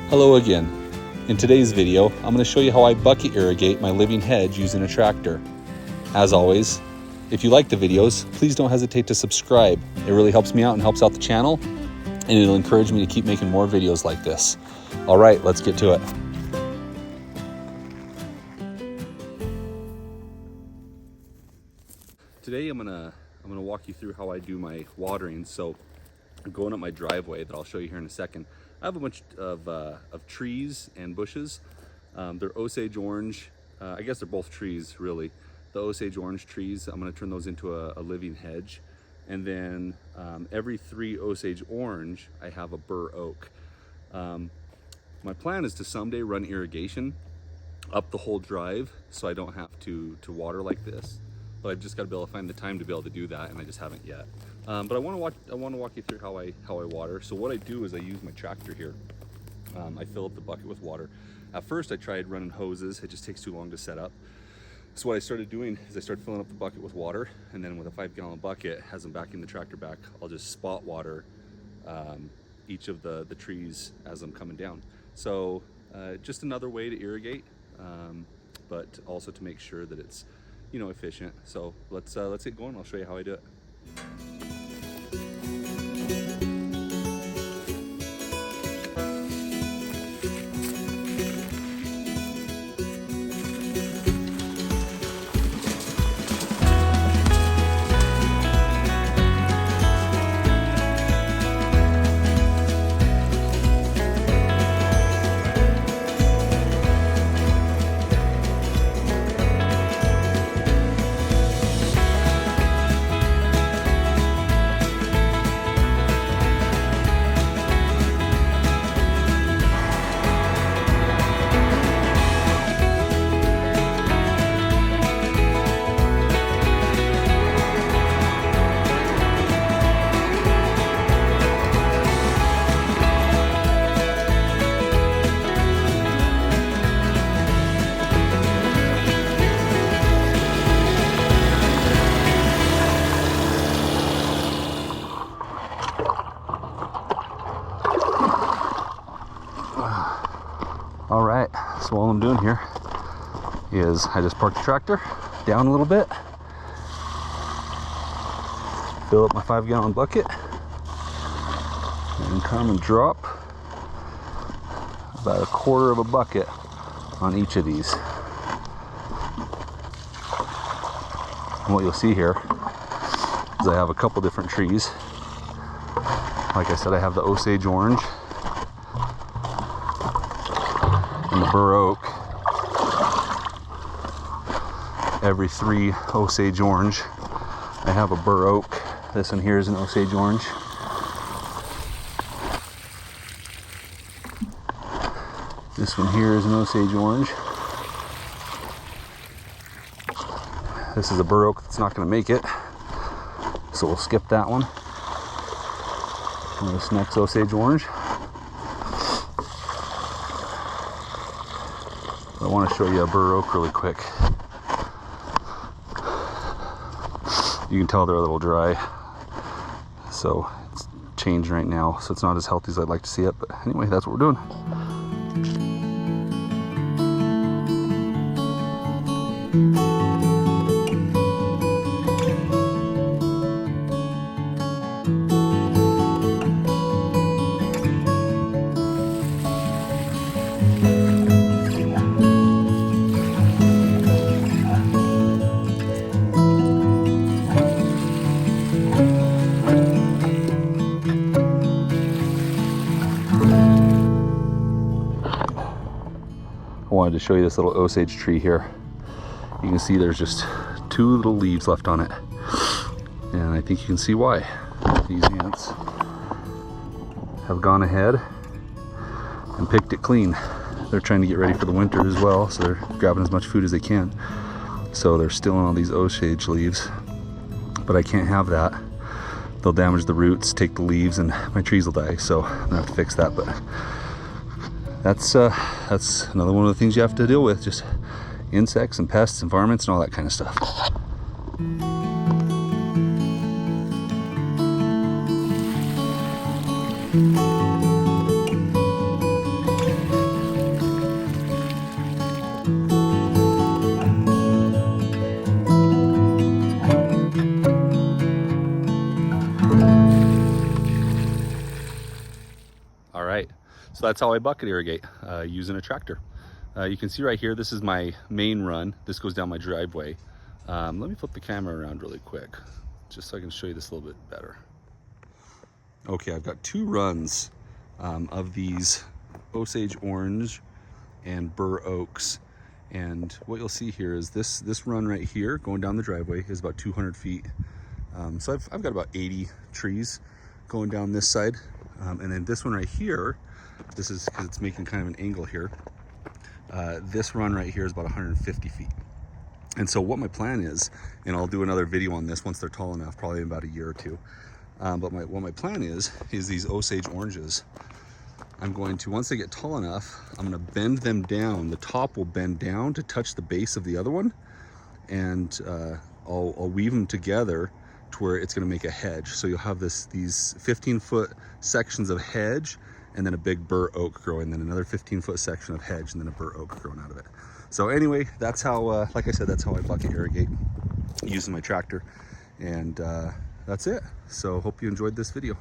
Hello again. In today's video, I'm going to show you how I bucket irrigate my living hedge using a tractor. As always, if you like the videos, please don't hesitate to subscribe. It really helps me out and helps out the channel, and it'll encourage me to keep making more videos like this. All right, let's get to it. Today I'm gonna walk you through how I do my watering. So I'm going up my driveway that I'll show you here in a second. I have a bunch of trees and bushes. They're Osage Orange. I guess they're both trees, really. The Osage Orange trees, I'm going to turn those into a living hedge. And then every 3 Osage Orange, I have a Burr Oak. My plan is to someday run irrigation up the whole drive so I don't have to water like this. But I've just got to be able to find the time to be able to do that, and I just haven't yet. But I want to walk you through how I water. So what I do is I use my tractor here. I fill up the bucket with water. At first I tried running hoses. It just takes too long to set up. So what I started doing is I started filling up the bucket with water, and then with a 5-gallon bucket, as I'm backing the tractor back, I'll just spot water each of the trees as I'm coming down. So just another way to irrigate, but also to make sure that it's efficient. So let's get going. I'll show you how I do it. All right, so all I'm doing here is I just park the tractor down a little bit, fill up my 5-gallon bucket, and come and drop about a quarter of a bucket on each of these. And what you'll see here is I have a couple different trees. Like I said, I have the Osage Orange and the Burr Oak. Every 3 Osage Orange, I have a Burr Oak. This one here is an Osage Orange. This one here is an Osage Orange. This is a Burr Oak that's not going to make it, so we'll skip that one. And this next Osage Orange, I want to show you a Burr Oak really quick. You can tell they're a little dry, so it's changed right now, so it's not as healthy as I'd like to see it, but anyway, that's what we're doing. I wanted to show you this little Osage tree here. You can see there's just 2 little leaves left on it, and I think you can see why. These ants have gone ahead and picked it clean. They're trying to get ready for the winter as well, so they're grabbing as much food as they can. So they're stealing all these Osage leaves, but I can't have that. They'll damage the roots, take the leaves, and my trees will die, so I'm gonna have to fix that. But that's another one of the things you have to deal with, just insects and pests and varmints and all that kind of stuff. All right, so that's how I bucket irrigate using a tractor. You can see right here, this is my main run. This goes down my driveway. Let me flip the camera around really quick, just so I can show you this a little bit better. Okay, I've got two runs of these Osage Orange and Burr Oaks. And what you'll see here is this run right here going down the driveway is about 200 feet. So I've got about 80 trees going down this side. And then this one right here, this is because it's making kind of an angle here. This run right here is about 150 feet. And so what my plan is, and I'll do another video on this once they're tall enough, probably in about a year or two. But what my plan is these Osage Oranges, I'm going to, once they get tall enough, I'm going to bend them down. The top will bend down to touch the base of the other one. And I'll weave them together to where it's going to make a hedge. So you'll have these 15-foot sections of hedge, and then a big Burr Oak growing, then another 15-foot section of hedge, and then a Burr Oak growing out of it. So anyway, that's how, like I said, that's how I bucket irrigate using my tractor. And that's it. So hope you enjoyed this video.